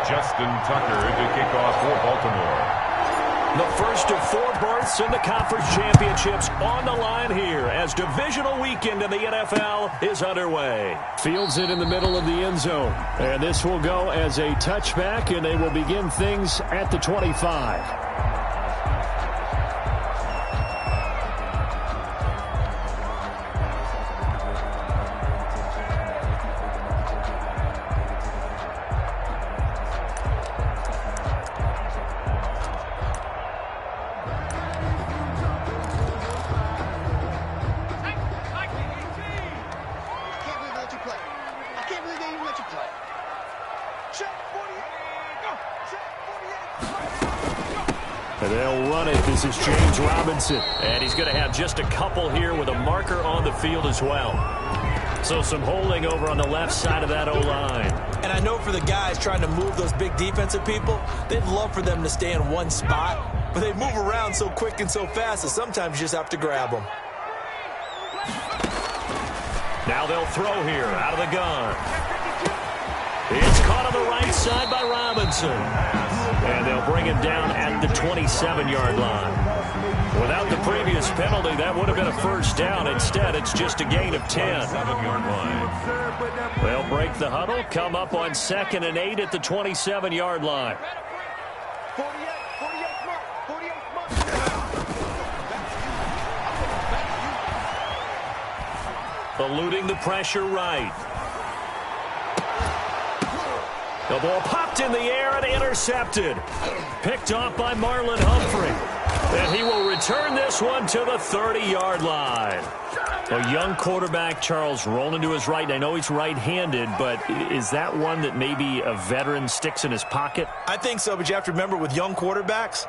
Justin Tucker to kick off for Baltimore. The first of 4 berths in the conference championships on the line here as divisional weekend in the NFL is underway. Fields it in the middle of the end zone. And this will go as a touchback, and they will begin things at the 25. And they'll run it. This is James Robinson. And he's going to have just a couple here with a marker on the field as well. So some holding over on the left side of that O-line. And I know for the guys trying to move those big defensive people, they'd love for them to stay in one spot. But they move around so quick and so fast that sometimes you just have to grab them. Now they'll throw here out of the gun. It's caught on the right side by Robinson. And they'll bring him down at the 27-yard line. Without the previous penalty, that would have been a first down. Instead, it's just a gain of 10. 7-yard line. They'll break the huddle, come up on 2nd and 8 at the 27-yard line. Eluding the pressure right. The ball popped in the air and intercepted. Picked off by Marlon Humphrey. And he will return this one to the 30-yard line. A young quarterback, Charles, rolling to his right. And I know he's right-handed, but is that one that maybe a veteran sticks in his pocket? I think so, but you have to remember with young quarterbacks,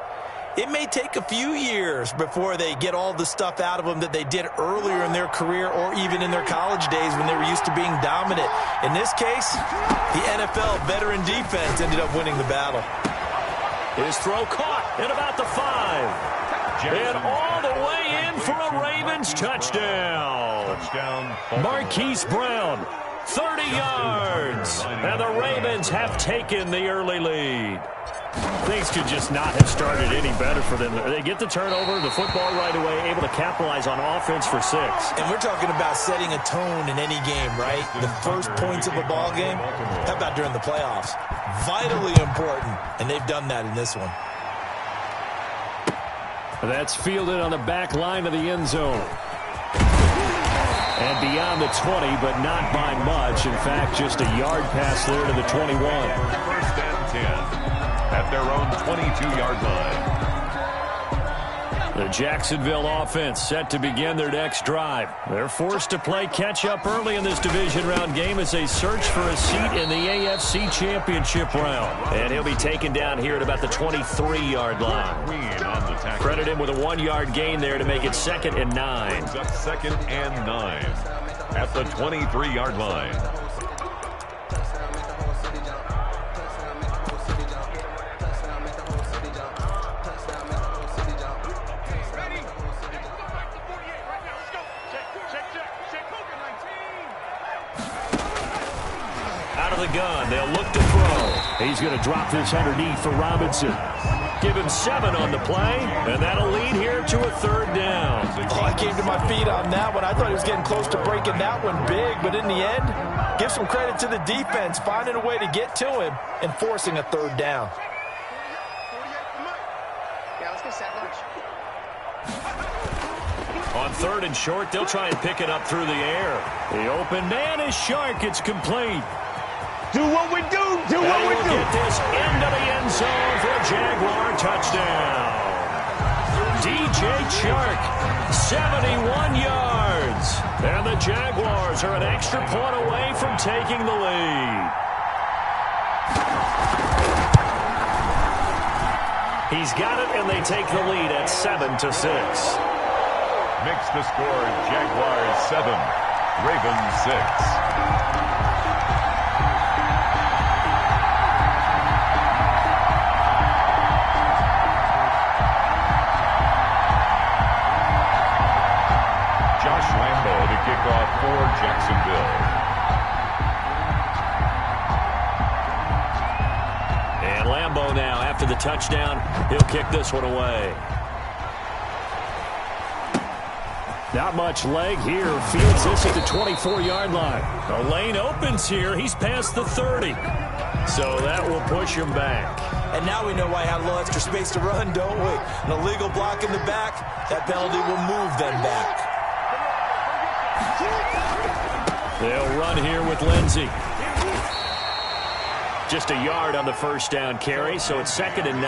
it may take a few years before they get all the stuff out of them that they did earlier in their career or even in their college days when they were used to being dominant. In this case, the NFL veteran defense ended up winning the battle. His throw caught at about the 5. And all the way in for a Ravens touchdown. Marquise Brown, 30 yards. And the Ravens have taken the early lead. Things could just not have started any better for them. They get the turnover, the football right away, able to capitalize on offense for 6. And we're talking about setting a tone in any game, right? The first points of a ball game. How about during the playoffs? Vitally important, and they've done that in this one. That's fielded on the back line of the end zone. And beyond the 20, but not by much. In fact, just a yard pass there to the 21. First and 10. At their own 22-yard line. The Jacksonville offense set to begin their next drive. They're forced to play catch-up early in this division round game as they search for a seat in the AFC Championship round. And he'll be taken down here at about the 23-yard line. Credit him with a 1-yard gain there to make it 2nd and 9. Up 2nd and 9 at the 23-yard line. The gun. They'll look to throw. He's going to drop this underneath for Robinson. Give him 7 on the play, and that'll lead here to a 3rd down. Oh, I came to my feet on that one. I thought he was getting close to breaking that one big, but in the end, give some credit to the defense, finding a way to get to him and forcing a 3rd down. On 3rd and short, they'll try and pick it up through the air. The open man is Shark. It's complete. Do what we do. Do what we do. Get this into the end zone for a Jaguar touchdown. DJ Chark, 71 yards. And the Jaguars are an extra point away from taking the lead. He's got it, and they take the lead at 7-6. Makes the score Jaguars 7, Ravens 6. Kickoff for Jacksonville. And Lambeau now, after the touchdown, he'll kick this one away. Not much leg here. Fields this at the 24-yard line. The lane opens here. He's past the 30. So that will push him back. And now we know why I had a little extra space to run, don't we? An illegal block in the back. That penalty will move them back. They'll run here with Lindsey. Just a yard on the first down carry, so it's 2nd and 9.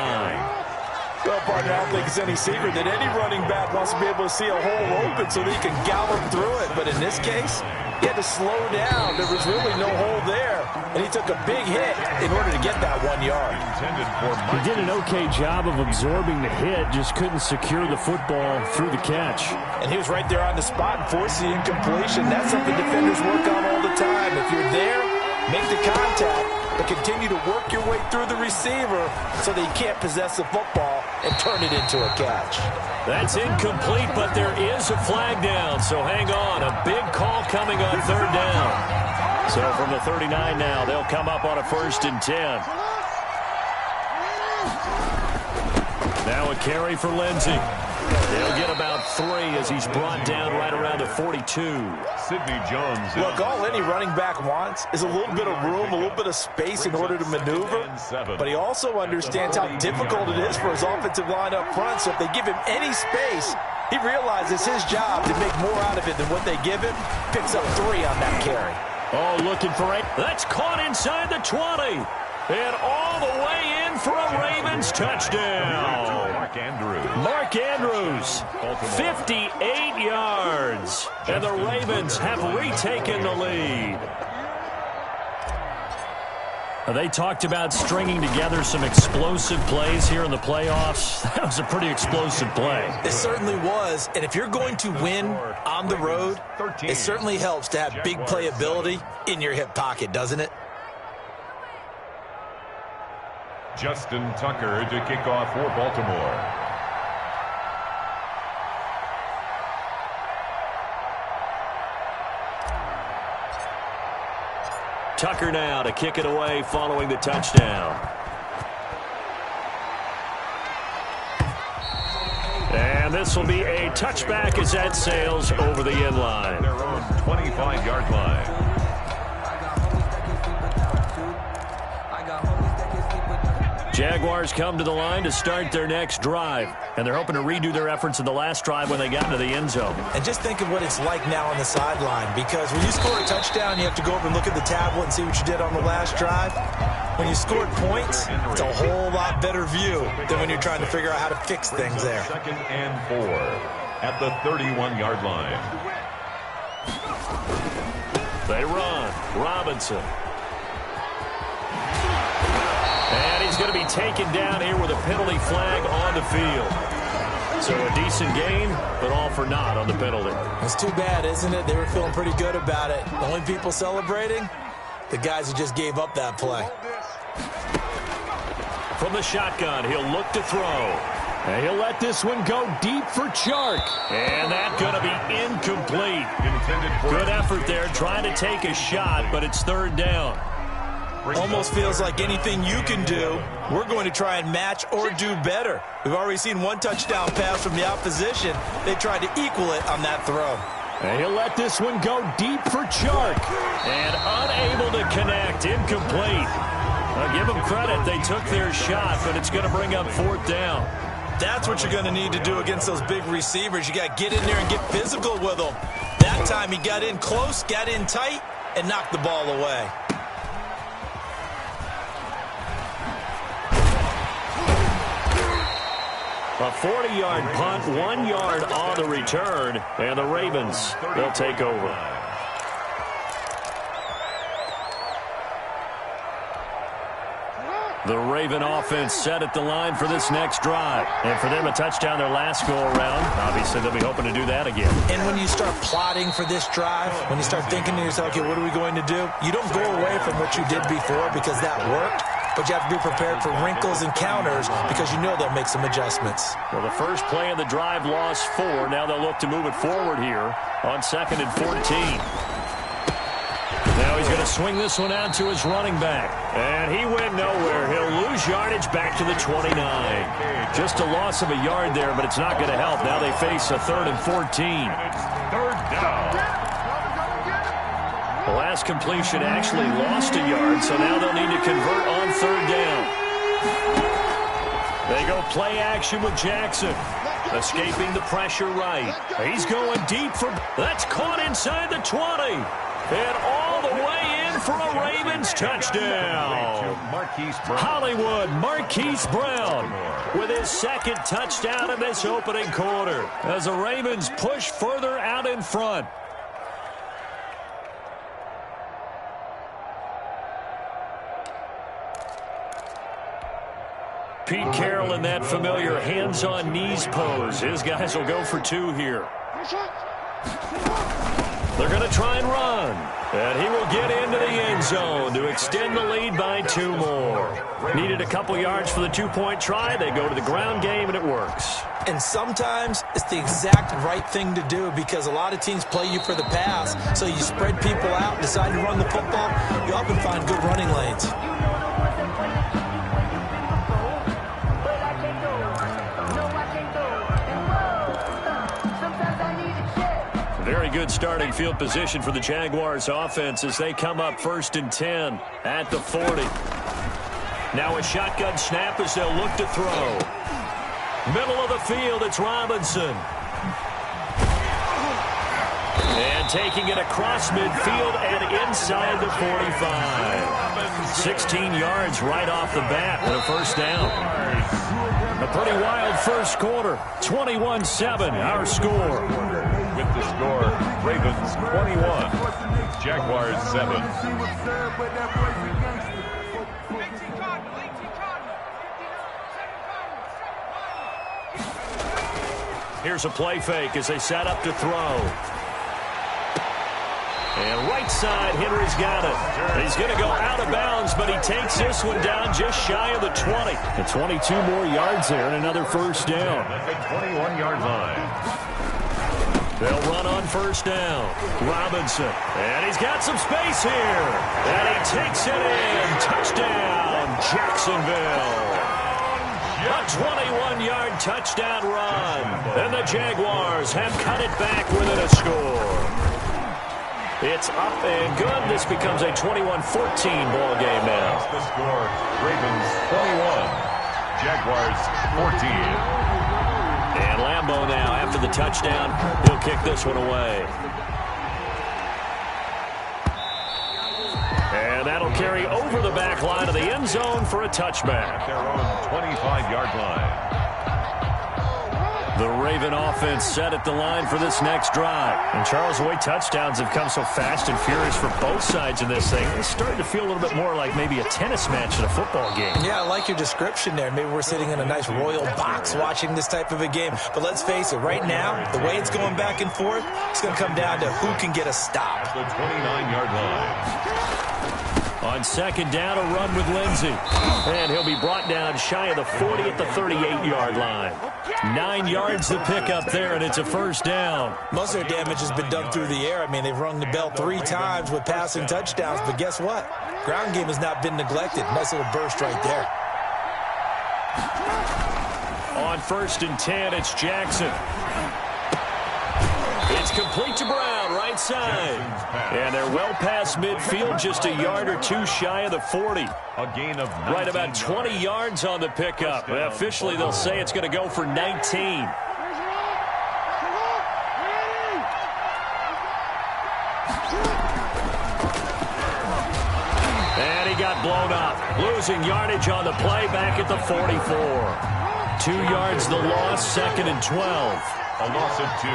Well, partner, I don't think it's any secret that any running back wants to be able to see a hole open so that he can gallop through it. But in this case, he had to slow down. There was really no hole there. And he took a big hit in order to get that 1 yard. He did an okay job of absorbing the hit, just couldn't secure the football through the catch. And he was right there on the spot and forced the incompletion. That's something defenders work on all the time. If you're there, make the contact, but continue to work your way through the receiver so that he can't possess the football and turn it into a catch. That's incomplete, but there is a flag down, so hang on. A big call coming on 3rd down. So from the 39 now, they'll come up on a 1st and 10. Now a carry for Lindsey. They'll get about 3 as he's brought down right around the 42. Sidney Jones. Look, all any running back wants is a little bit of room, a little bit of space in order to maneuver. But he also understands how difficult it is for his offensive line up front. So if they give him any space, he realizes his job to make more out of it than what they give him. Picks up 3 on that carry. Oh, looking for 8. That's caught inside the 20. And all the way in for a Ravens touchdown. Mark Andrews, 58 yards. And the Ravens have retaken the lead. They talked about stringing together some explosive plays here in the playoffs. That was a pretty explosive play. It certainly was. And if you're going to win on the road, it certainly helps to have big playability in your hip pocket, doesn't it? Justin Tucker to kick off for Baltimore. Tucker now to kick it away following the touchdown. And this will be a touchback as that sails over the end line. Their own 25-yard line. Jaguars come to the line to start their next drive, and they're hoping to redo their efforts in the last drive when they got into the end zone. And just think of what it's like now on the sideline, because when you score a touchdown, you have to go over and look at the tablet and see what you did on the last drive. When you scored points, it's a whole lot better view than when you're trying to figure out how to fix things there. 2nd and 4 at the 31-yard line. They run. Robinson. And he's going to be taken down here with a penalty flag on the field. So a decent gain, but all for naught on the penalty. It's too bad, isn't it? They were feeling pretty good about it. The only people celebrating, the guys who just gave up that play. From the shotgun, he'll look to throw. And he'll let this one go deep for Chark. And that's going to be incomplete. Good effort there, trying to take a shot, but it's 3rd down. Almost feels like anything you can do, we're going to try and match or do better. We've already seen 1 touchdown pass from the opposition. They tried to equal it on that throw. And he'll let this one go deep for Chark. And unable to connect, incomplete. I'll give them credit, they took their shot, but it's going to bring up 4th down. That's what you're going to need to do against those big receivers. You got to get in there and get physical with them. That time he got in close, got in tight, and knocked the ball away. A 40-yard punt, 1 yard on the return, and the Ravens, they'll take over. The Raven offense set at the line for this next drive. And for them, a touchdown their last go-around. Obviously, they'll be hoping to do that again. And when you start plotting for this drive, when you start thinking to yourself, okay, what are we going to do? You don't go away from what you did before because that worked. But you have to be prepared for wrinkles and counters because you know they'll make some adjustments. Well, the first play of the drive lost 4. Now they'll look to move it forward here on 2nd and 14. Now he's going to swing this one out to his running back. And he went nowhere. He'll lose yardage back to the 29. Just a loss of a yard there, but it's not going to help. Now they face a 3rd and 14. Third down. The last completion actually lost a yard, so now they'll need to convert on 3rd down. They go play action with Jackson. Escaping the pressure right. He's going deep for... That's caught inside the 20. And all the way in for a Ravens touchdown. Hollywood Marquise Brown with his 2nd touchdown in this opening quarter as the Ravens push further out in front. Pete Carroll in that familiar hands-on knees pose. His guys will go for 2 here. They're going to try and run. And he will get into the end zone to extend the lead by 2 more. Needed a couple yards for the 2-point try. They go to the ground game, and it works. And sometimes it's the exact right thing to do because a lot of teams play you for the pass. So you spread people out, decide to run the football. You often find good running lanes. Very good starting field position for the Jaguars offense as they come up 1st and 10 at the 40. Now a shotgun snap as they'll look to throw. Middle of the field, it's Robinson. And taking it across midfield and inside the 45. 16 yards right off the bat and a 1st down. A pretty wild first quarter. 21-7, our score. With the score, Ravens 21, Jaguars 7. Here's a play fake as they set up to throw. And right side, Henry's got it. He's going to go out of bounds, but he takes this one down just shy of the 20. And 22 more yards there and another 1st down. At the 21-yard line. They'll run on 1st down. Robinson. And he's got some space here. And he takes it in. Touchdown, Jacksonville. A 21-yard touchdown run. And the Jaguars have cut it back within a score. It's up and good. This becomes a 21-14 ball game now. The score, Ravens 21, Jaguars 14. And Lambeau now, after the touchdown, he'll kick this one away. And that'll carry over the back line of the end zone for a touchback. At their own 25-yard line. The Raven offense set at the line for this next drive. And Charles, the way touchdowns have come so fast and furious for both sides in this thing, it's starting to feel a little bit more like maybe a tennis match in a football game. Yeah, I like your description there. Maybe we're sitting in a nice royal box watching this type of a game. But let's face it, right now, the way it's going back and forth, it's going to come down to who can get a stop. At the 29-yard line. On 2nd down, a run with Lindsey. And he'll be brought down shy of the 40 at the 38-yard line. 9 yards to pick up there, and it's a 1st down. Most of their damage has been done through the air. I mean, they've rung the bell 3 times with passing touchdowns, but guess what? Ground game has not been neglected. Nice little burst right there. On 1st and 10, it's Jackson. It's complete to Brown, right side. And they're well past midfield, just a yard or 2 shy of the 40. A gain of 19 right about 20 yards on the pickup. Officially, they'll say it's going to go for 19. And he got blown up. Losing yardage on the play back at the 44. 2 yards the loss, 2nd and 12. A loss of 2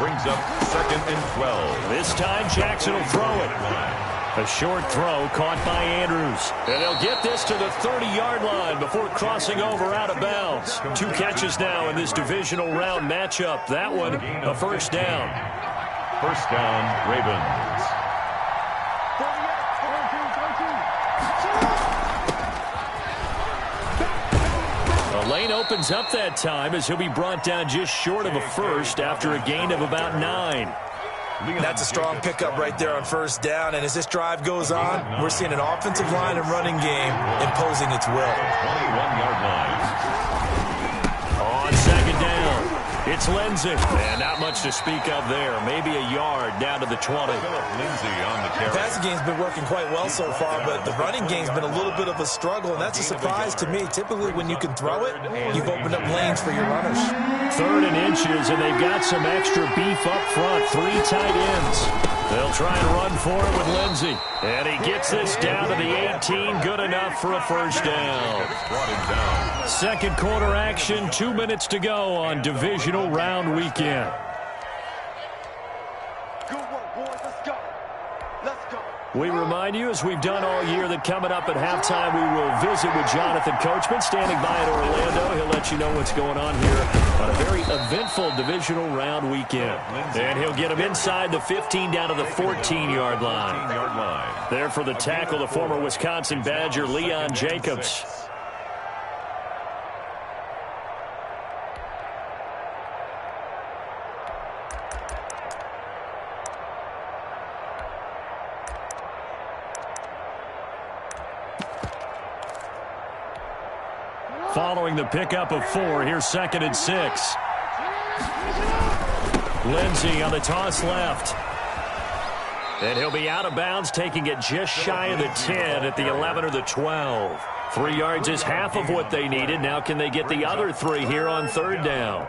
brings up 2nd and 12. This time Jackson will throw it. A short throw caught by Andrews. And they'll get this to the 30-yard line before crossing over out of bounds. 2 catches now in this divisional round matchup. That one, a 1st down. 1st down, Ravens. Lane opens up that time as he'll be brought down just short of a 1st after a gain of about 9. That's a strong pickup right there on first down. And as this drive goes on, we're seeing an offensive line and running game imposing its will. 21-yard line. On second down, it's Lindsey. And not much to speak of there. Maybe a yard down to the 20. Lindsey on the carry. The passing game's been working quite well so far, but the running game's been a little bit of a struggle, and that's a surprise to me. Typically, when you can throw it, you've opened up lanes for your runners. 3rd and inches, and they've got some extra beef up front. 3 tight ends. They'll try and run for it with Lindsey. And he gets this down to the 18. Good enough for a first down. Second quarter action. 2 minutes to go on divisional round weekend. Good work, boys. Let's go. Let's go. We remind you, as we've done all year, that coming up at halftime, we will visit with Jonathan Coachman, standing by in Orlando. He'll let you know what's going on here on a very eventful divisional round weekend. And he'll get him inside the 15 down to the 14-yard line. There for the tackle, the former Wisconsin Badger, Leon Jacobs. Following the pickup of 4, here's 2nd and 6. Lindsey on the toss left. And he'll be out of bounds, taking it just shy of the 10 at the 11 or the 12. 3 yards is half of what they needed. Now can they get the other 3 here on 3rd down?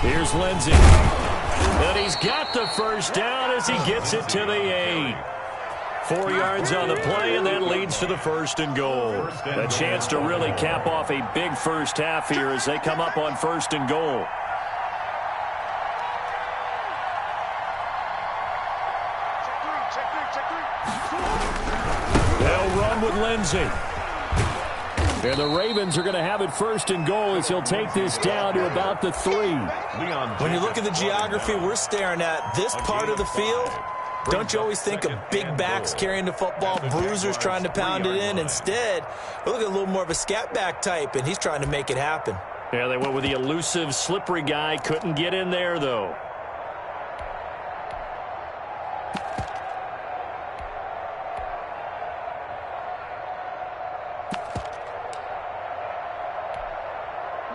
Here's Lindsey. And he's got the first down as he gets it to the 8. 4 yards on the play, and that leads to the 1st and goal. A chance to really cap off a big first half here as they come up on 1st and goal. They'll run with Lindsey. And the Ravens are going to have it 1st and goal as he'll take this down to about the 3. When you look at the geography we're staring at, this part of the field, don't you always think of big backs carrying the football, bruisers trying to pound it in? Instead, we look at a little more of a scat back type, and he's trying to make it happen. Yeah, they went with the elusive, slippery guy. Couldn't get in there, though.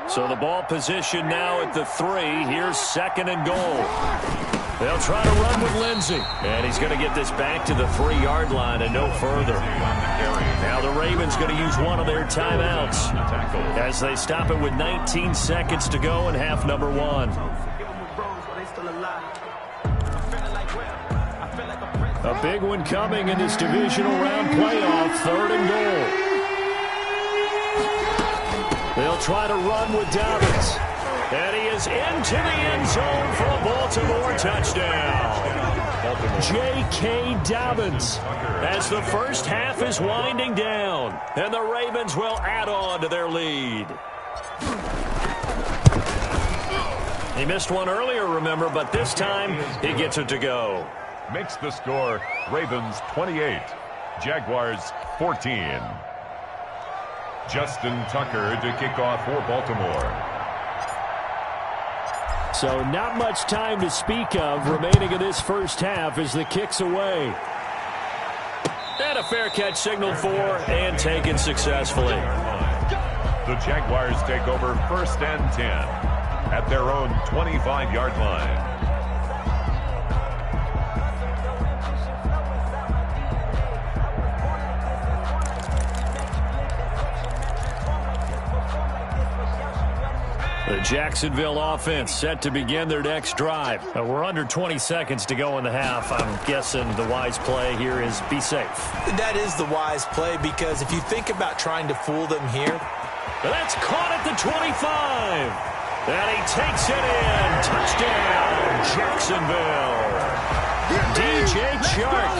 So the ball position now at the 3. Here's 2nd and goal. They'll try to run with Lindsey. And he's going to get this back to the 3-yard line and no further. Now the Ravens going to use one of their timeouts as they stop it with 19 seconds to go in half number 1. A big one coming in this divisional round playoff. 3rd and goal. They'll try to run with Dobbins. And he is into the end zone for a Baltimore touchdown. J.K. Dobbins as the first half is winding down. And the Ravens will add on to their lead. He missed one earlier, remember, but this time he gets it to go. Makes the score Ravens 28, Jaguars 14. Justin Tucker to kick off for Baltimore. So not much time to speak of remaining in this first half as the kick's away. And a fair catch signaled for and taken successfully. The Jaguars take over 1st and 10 at their own 25-yard line. The Jacksonville offense set to begin their next drive. We're under 20 seconds to go in the half. I'm guessing the wise play here is be safe. That is the wise play, because if you think about trying to fool them here. That's caught at the 25. And he takes it in. Touchdown, Jacksonville. DJ Chark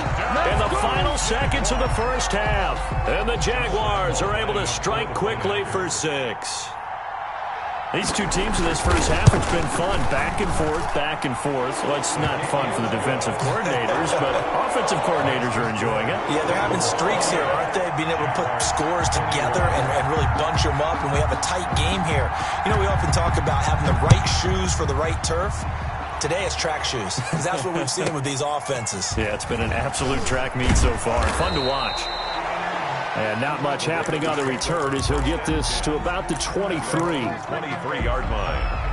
in the final seconds of the first half. And the Jaguars are able to strike quickly for 6. These two teams in this first half, it's been fun. Back and forth, back and forth. Well, it's not fun for the defensive coordinators, but offensive coordinators are enjoying it. Yeah, they're having streaks here, aren't they? Being able to put scores together and really bunch them up, and we have a tight game here. You know, we often talk about having the right shoes for the right turf. Today it's track shoes, because that's what we've seen with these offenses. Yeah, it's been an absolute track meet so far. Fun to watch. And not much happening on the return as he'll get this to about the 23. 23-yard line.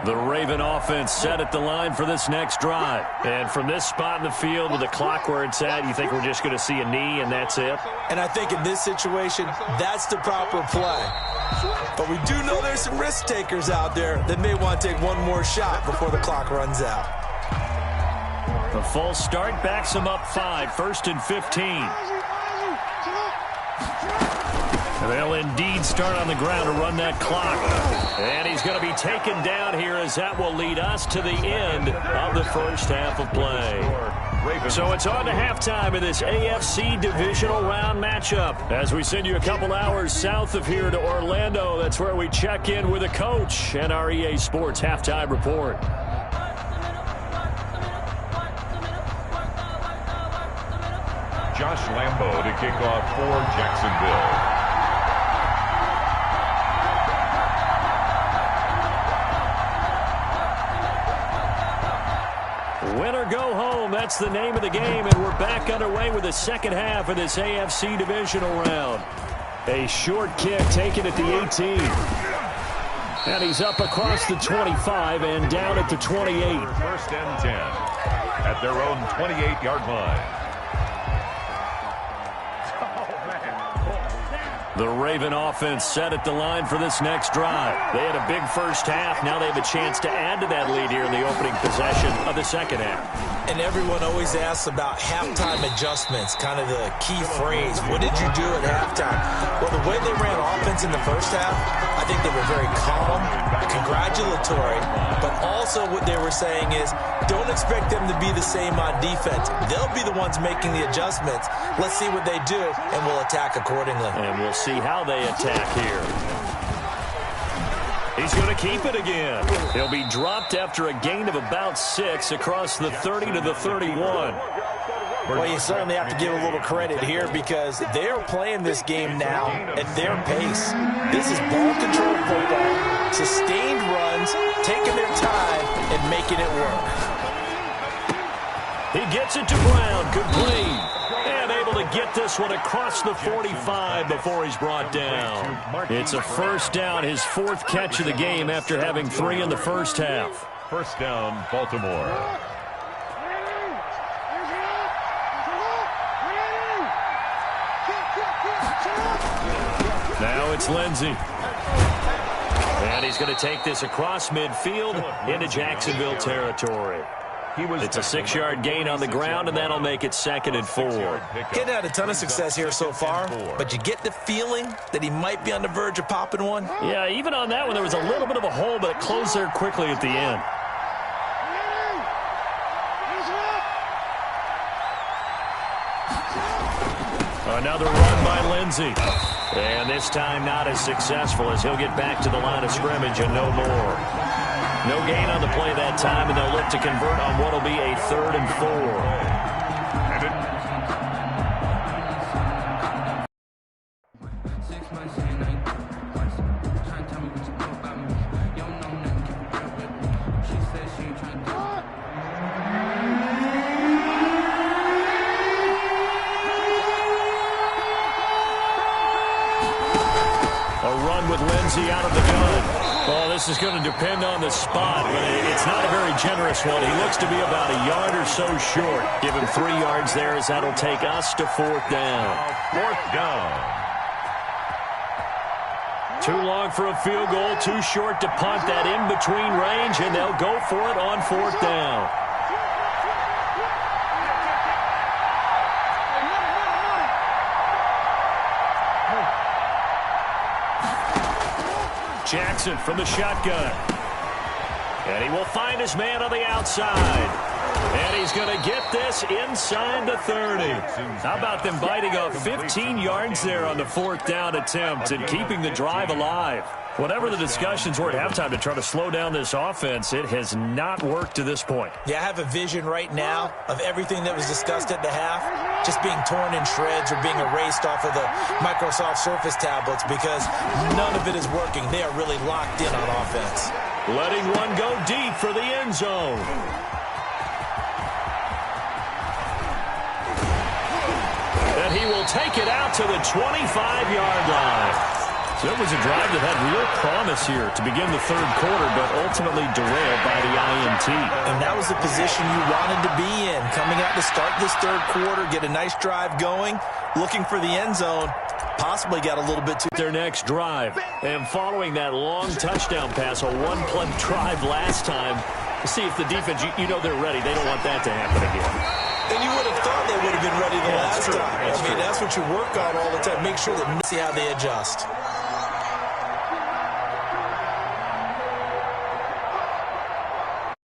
The Raven offense set at the line for this next drive. And from this spot in the field with the clock where it's at, you think we're just going to see a knee and that's it? And I think in this situation, that's the proper play. But we do know there's some risk takers out there that may want to take one more shot before the clock runs out. The false start backs him up 5, 1st and 15. They'll indeed start on the ground to run that clock. And he's going to be taken down here as that will lead us to the end of the first half of play. So it's on to halftime of this AFC divisional round matchup. As we send you a couple hours south of here to Orlando, that's where we check in with a coach and our EA Sports halftime report. Josh Lambo to kick off for Jacksonville. Win or go home, that's the name of the game, and we're back underway with the second half of this AFC divisional round. A short kick taken at the 18. And he's up across the 25 and down at the 28. 1st and 10 at their own 28-yard line. The Raven offense set at the line for this next drive. They had a big first half. Now they have a chance to add to that lead here in the opening possession of the second half. And everyone always asks about halftime adjustments, kind of the key phrase. What did you do at halftime? Well, the way they ran offense in the first half, I think they were very calm, congratulatory, but also what they were saying is don't expect them to be the same on defense. They'll be the ones making the adjustments. Let's see what they do, and we'll attack accordingly. And we'll see how they attack here. He's going to keep it again. He'll be dropped after a gain of about 6 across the 30 to the 31. Well, you certainly have to give a little credit here because they're playing this game now at their pace. This is ball control football, sustained runs, taking their time, and making it work. He gets it to Brown, complete. And able to get this one across the 45 before he's brought down. It's a first down, his 4th catch of the game after having 3 in the first half. First down, Baltimore. Now it's Lindsey. And he's going to take this across midfield into Jacksonville territory. It's a 6-yard gain on the ground, and that'll make it 2nd and 4. Getting had a ton of success here so far, but you get the feeling that he might be on the verge of popping one. Yeah, even on that one, there was a little bit of a hole, but it closed there quickly at the end. Another run by Lindsey. And this time not as successful as he'll get back to the line of scrimmage and no more. No gain on the play that time, and they'll look to convert on what will be a 3rd and 4. Out of the gun. Well, this is going to depend on the spot, but it's not a very generous one. He looks to be about a yard or so short. Give him 3 yards there as that'll take us to 4th down. 4th down. Too long for a field goal, too short to punt that in between range, and they'll go for it on 4th down. Jackson from the shotgun. And he will find his man on the outside. And he's going to get this inside the 30. How about them biting off 15 yards there on the 4th down attempt and keeping the drive alive? Whatever the discussions were at halftime to try to slow down this offense, it has not worked to this point. Yeah, I have a vision right now of everything that was discussed at the half just being torn in shreds or being erased off of the Microsoft Surface tablets because none of it is working. They are really locked in on offense. Letting one go deep for the end zone. And he will take it out to the 25-yard line. So it was a drive that had real promise here to begin the third quarter, but ultimately derailed by the INT. And that was the position you wanted to be in, coming out to start this third quarter, get a nice drive going, looking for the end zone, possibly got a little bit too... Their next drive, and following that long touchdown pass, a one-play drive last time, to see if the defense, you know they're ready. They don't want that to happen again. And you would have thought they would have been ready the last time. That's what you work on all the time. Make sure that see how they adjust.